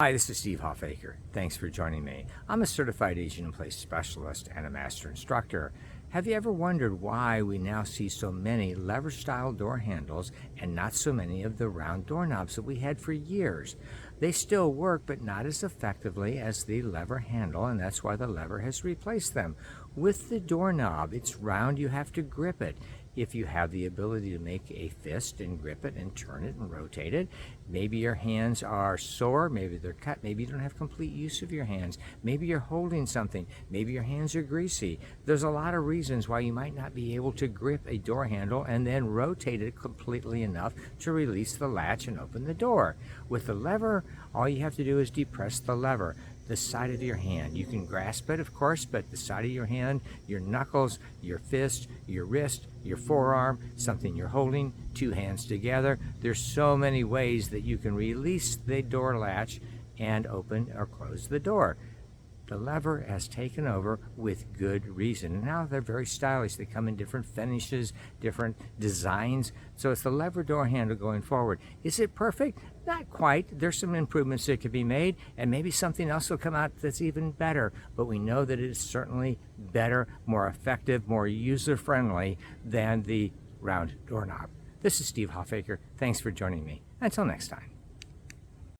Hi, this is Steve Hoffacker. Thanks for joining me. I'm a certified agent-in-place specialist and a master instructor. Have you ever wondered why we now see so many lever-style door handles and not so many of the round doorknobs that we had for years? They still work, but not as effectively as the lever handle, and that's why the lever has replaced them. With the doorknob, it's round, you have to grip it. If you have the ability to make a fist and grip it and turn it and rotate it, maybe your hands are sore, maybe they're cut, maybe you don't have complete use of your hands, maybe you're holding something, maybe your hands are greasy. There's a lot of reasons why you might not be able to grip a door handle and then rotate it completely enough to release the latch and open the door. With the lever, all you have to do is depress the lever. The side of your hand. You can grasp it, of course, but the side of your hand, your knuckles, your fist, your wrist, your forearm, something you're holding, two hands together. There's so many ways that you can release the door latch and open or close the door. The lever has taken over with good reason. And now they're very stylish. They come in different finishes, different designs. So it's the lever door handle going forward. Is it perfect? Not quite. There's some improvements that could be made, and maybe something else will come out that's even better. But we know that it is certainly better, more effective, more user-friendly than the round doorknob. This is Steve Hoffacker. Thanks for joining me. Until next time.